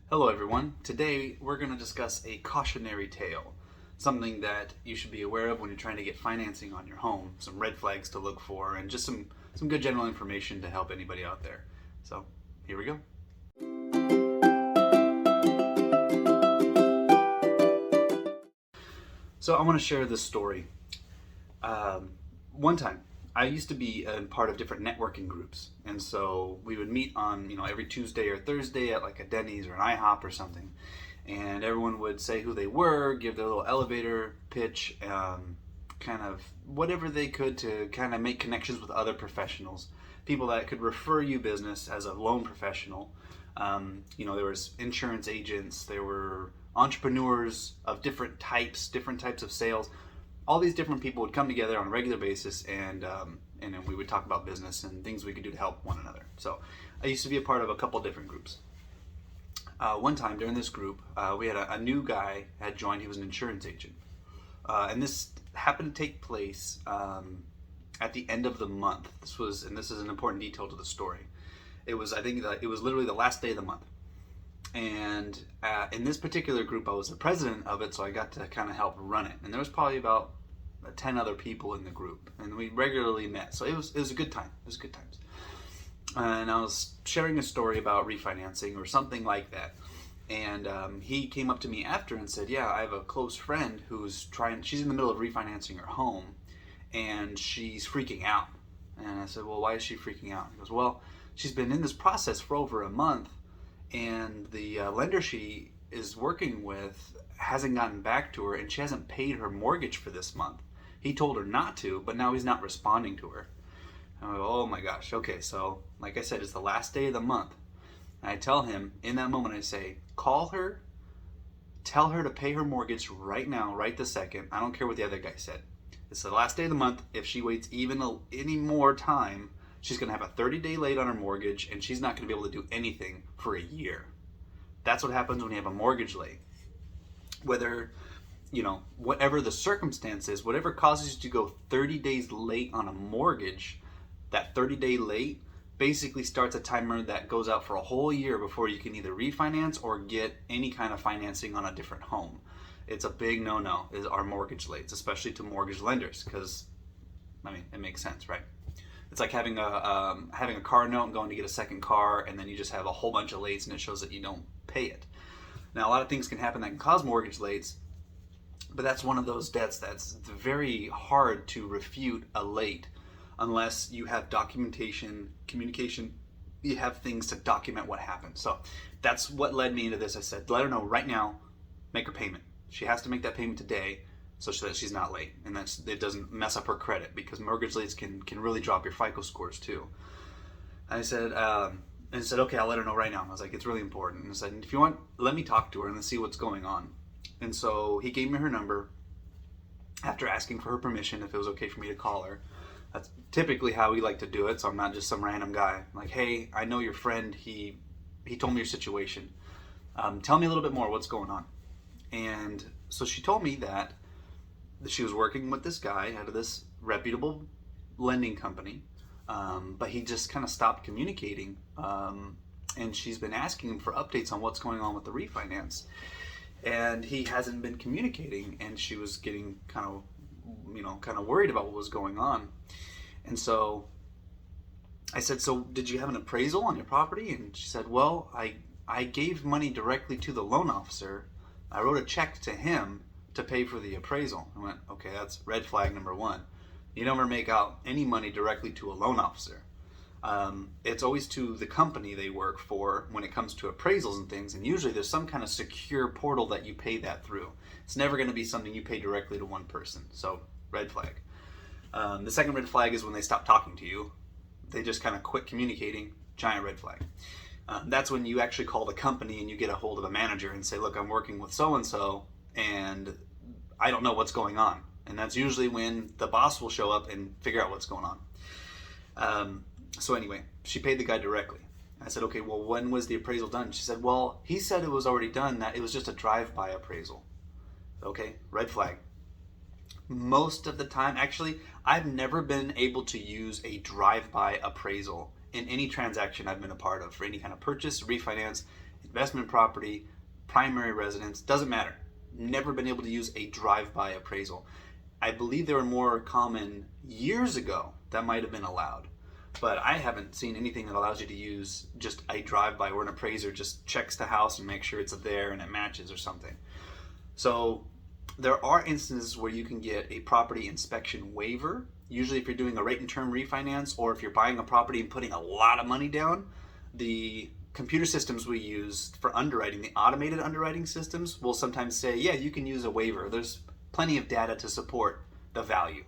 Hello everyone. Today we're going to discuss a cautionary tale, something that you should be aware of when you're trying to get financing on your home, some red flags to look for, and just some good general information to help anybody out there. So, here we go. So I want to share this story. One time, I used to be a part of different networking groups, and so we would meet on every Tuesday or Thursday at like a Denny's or an IHOP or something, and everyone would say who they were, give their little elevator pitch, kind of whatever they could to kind of make connections with other professionals, people that could refer you business as a loan professional. There was insurance agents, there were entrepreneurs of different types of sales. All these different people would come together on a regular basis, and then we would talk about business and things we could do to help one another. So I used to be a part of a couple different groups. One time during this group, we had a new guy had joined. He was an insurance agent, and this happened to take place at the end of the month. This is an important detail to the story. It was literally the last day of the month. And in this particular group, I was the president of it, so I got to kind of help run it. And there was probably about 10 other people in the group, and we regularly met. So it was a good time. It was good times. And I was sharing a story about refinancing or something like that. And he came up to me after and said, "Yeah, I have a close friend she's in the middle of refinancing her home, and she's freaking out." And I said, "Well, why is she freaking out?" He goes, "Well, she's been in this process for over a month, and the lender she is working with hasn't gotten back to her, and she hasn't paid her mortgage for this month. He told her not to, but now he's not responding to her." And I go, "Oh my gosh, okay." So like I said, it's the last day of the month, and I tell him in that moment, I say, "Call her, tell her to pay her mortgage right now, right this second. I don't care what the other guy said. It's the last day of the month. If she waits any more time, she's going to have a 30-day late on her mortgage, and she's not going to be able to do anything for a year." That's what happens when you have a mortgage late. Whatever the circumstance is, whatever causes you to go 30 days late on a mortgage, that 30-day late basically starts a timer that goes out for a whole year before you can either refinance or get any kind of financing on a different home. It's a big no-no, is our mortgage lates, especially to mortgage lenders, because, it makes sense, right? It's like having a car note and going to get a second car, and then you just have a whole bunch of lates, and it shows that you don't pay it. Now, a lot of things can happen that can cause mortgage lates, but that's one of those debts that's very hard to refute a late unless you have documentation, communication, you have things to document what happened. So that's what led me into this. I said, let her know right now, make her payment. She has to make that payment today, so that she's not late, and that it doesn't mess up her credit, because mortgage rates can really drop your FICO scores too. And I said, okay, I'll let her know right now. And I was like, it's really important. And I said, if you want, let me talk to her and see what's going on. And so he gave me her number after asking for her permission if it was okay for me to call her. That's typically how we like to do it, so I'm not just some random guy. I'm like, "Hey, I know your friend. He told me your situation. Tell me a little bit more. What's going on?" And so she told me that she was working with this guy out of this reputable lending company, but he just kind of stopped communicating, and she's been asking him for updates on what's going on with the refinance, and he hasn't been communicating, and she was getting kind of worried about what was going on. And so I said, "So did you have an appraisal on your property?" And she said, "Well, I gave money directly to the loan officer. I wrote a check to him to pay for the appraisal." I went, "Okay, that's red flag number one. You never make out any money directly to a loan officer. It's always to the company they work for when it comes to appraisals and things, and usually there's some kind of secure portal that you pay that through. It's never going to be something you pay directly to one person." So red flag. The second red flag is when they stop talking to you. They just kind of quit communicating. Giant red flag. That's when you actually call the company and you get a hold of a manager and say, "Look, I'm working with so-and-so, and I don't know what's going on." And that's usually when the boss will show up and figure out what's going on. So anyway, she paid the guy directly. I said, "Okay, well, when was the appraisal done?" She said, "Well, he said it was already done, that it was just a drive-by appraisal." Okay, red flag. Most of the time, actually, I've never been able to use a drive-by appraisal in any transaction I've been a part of for any kind of purchase, refinance. investment property, primary residence, doesn't matter. Never been able to use a drive-by appraisal. I believe they were more common years ago. That might have been allowed. But I haven't seen anything that allows you to use just a drive-by where an appraiser just checks the house and makes sure it's there and it matches or something. So there are instances where you can get a property inspection waiver. Usually if you're doing a rate and term refinance, or if you're buying a property and putting a lot of money down, the computer systems we use for underwriting, the automated underwriting systems, will sometimes say, yeah, you can use a waiver. There's plenty of data to support the value.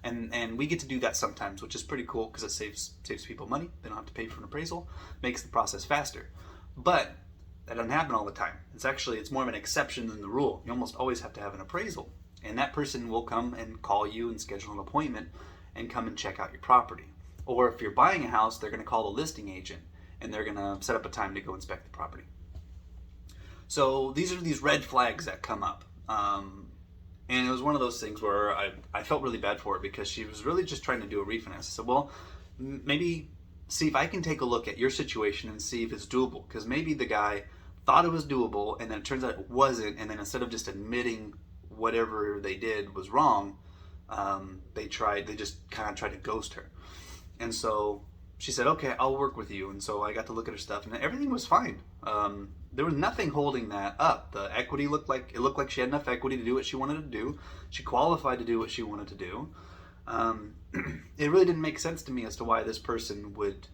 And we get to do that sometimes, which is pretty cool because it saves people money. They don't have to pay for an appraisal, makes the process faster. But that doesn't happen all the time. It's more of an exception than the rule. You almost always have to have an appraisal. And that person will come and call you and schedule an appointment and come and check out your property. Or if you're buying a house, they're going to call the listing agent and they're going to set up a time to go inspect the property. So these are these red flags that come up. And it was one of those things where I felt really bad for it because she was really just trying to do a refinance. I said, well, maybe see if I can take a look at your situation and see if it's doable. Because maybe the guy thought it was doable and then it turns out it wasn't. And then instead of just admitting whatever they did was wrong, they just kind of tried to ghost her. And so she said, okay, I'll work with you. And so I got to look at her stuff and everything was fine. There was nothing holding that up. The equity looked like she had enough equity to do what she wanted to do. She qualified to do what she wanted to do. It really didn't make sense to me as to why this person would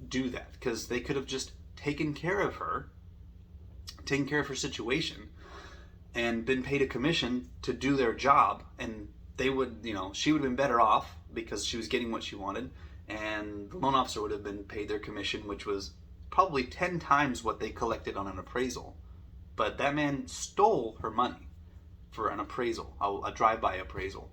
do that, because they could have just taken care of her situation, and been paid a commission to do their job, and they would, she would have been better off because she was getting what she wanted, and the loan officer would have been paid their commission, which was probably 10 times what they collected on an appraisal. But that man stole her money for an appraisal, a drive-by appraisal.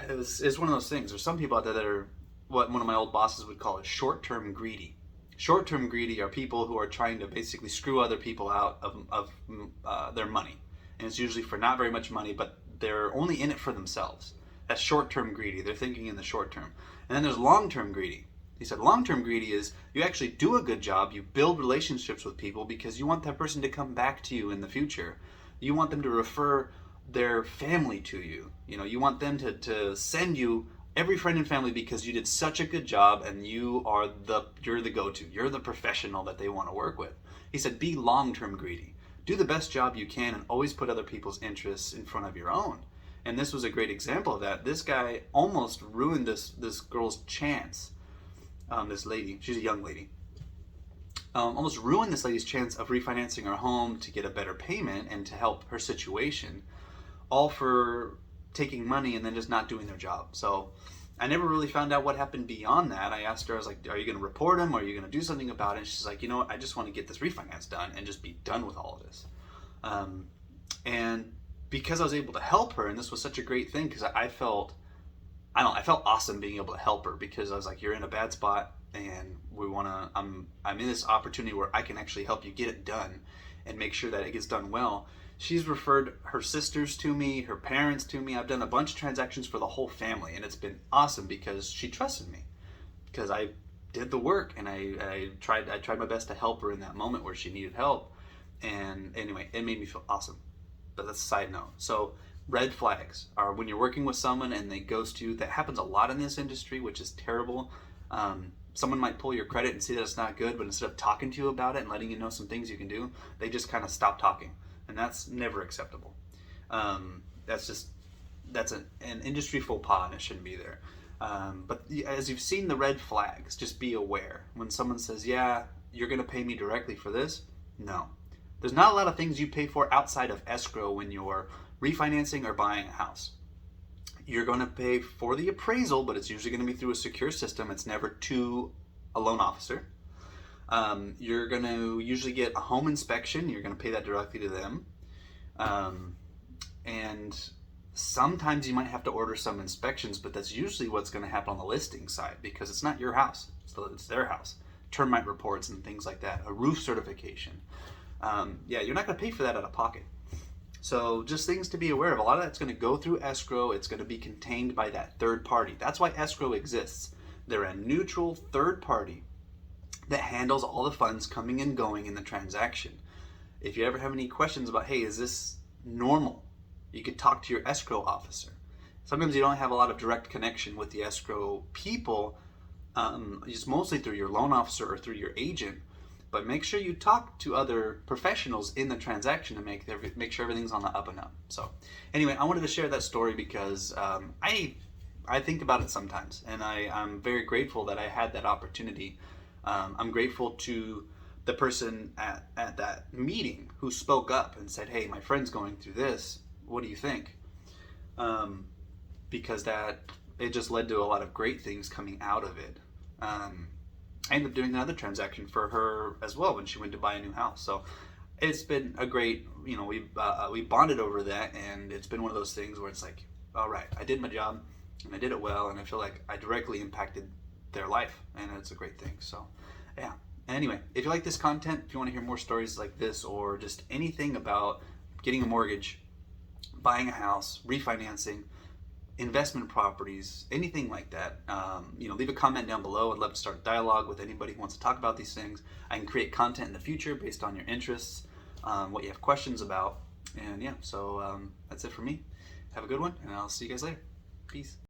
It's one of those things. There's some people out there that are what one of my old bosses would call it short-term greedy. Short-term greedy are people who are trying to basically screw other people out of their money. And it's usually for not very much money, but they're only in it for themselves. That's short-term greedy. They're thinking in the short term. And then there's long-term greedy. He said long-term greedy is you actually do a good job, you build relationships with people because you want that person to come back to you in the future. You want them to refer their family to you. You want them to send you every friend and family because you did such a good job and you're the go-to. You're the professional that they want to work with. He said be long-term greedy. Do the best job you can and always put other people's interests in front of your own. And this was a great example of that. This guy almost ruined this girl's chance. This lady, she's a young lady, almost ruined this lady's chance of refinancing her home to get a better payment and to help her situation, all for taking money and then just not doing their job. So I never really found out what happened beyond that. I asked her, I was like, are you going to report him or are you going to do something about it? And she's like, what, I just want to get this refinance done and just be done with all of this. And because I was able to help her, and this was such a great thing because I felt awesome being able to help her, because I was like, you're in a bad spot and I'm in this opportunity where I can actually help you get it done and make sure that it gets done well. She's referred her sisters to me, her parents to me. I've done a bunch of transactions for the whole family, and it's been awesome because she trusted me, because I did the work and I tried my best to help her in that moment where she needed help. And anyway, it made me feel awesome. But that's a side note. So red flags are when you're working with someone and they ghost you. That happens a lot in this industry, which is terrible. Someone might pull your credit and see that it's not good, but instead of talking to you about it and letting you know some things you can do, they just kind of stop talking. And that's never acceptable. That's an industry faux pas, and it shouldn't be there. But as you've seen the red flags, just be aware. When someone says, yeah, you're going to pay me directly for this, no. There's not a lot of things you pay for outside of escrow when you're refinancing or buying a house. You're going to pay for the appraisal, but it's usually going to be through a secure system. It's never to a loan officer. You're going to usually get a home inspection. You're going to pay that directly to them. And sometimes you might have to order some inspections, but that's usually what's going to happen on the listing side because it's not your house. It's their house. Termite reports and things like that. A roof certification. You're not going to pay for that out of pocket. So just things to be aware of. A lot of that's going to go through escrow. It's going to be contained by that third party. That's why escrow exists. They're a neutral third party that handles all the funds coming and going in the transaction. If you ever have any questions about, hey, is this normal? You could talk to your escrow officer. Sometimes you don't have a lot of direct connection with the escrow people, just mostly through your loan officer or through your agent. But make sure you talk to other professionals in the transaction to make sure everything's on the up and up. So, anyway, I wanted to share that story because I think about it sometimes, and I'm very grateful that I had that opportunity. I'm grateful to the person at that meeting who spoke up and said, "Hey, my friend's going through this. What do you think?" Because it just led to a lot of great things coming out of it. I ended up doing another transaction for her as well when she went to buy a new house. So it's been a great, we bonded over that, and it's been one of those things where it's like, all right, I did my job and I did it well, and I feel like I directly impacted their life, and it's a great thing. So yeah. Anyway, if you like this content, if you want to hear more stories like this, or just anything about getting a mortgage, buying a house, refinancing, investment properties, anything like that, leave a comment down below. I'd love to start a dialogue with anybody who wants to talk about these things. I can create content in the future based on your interests, what you have questions about. And yeah, so that's it for me. Have a good one, and I'll see you guys later. Peace.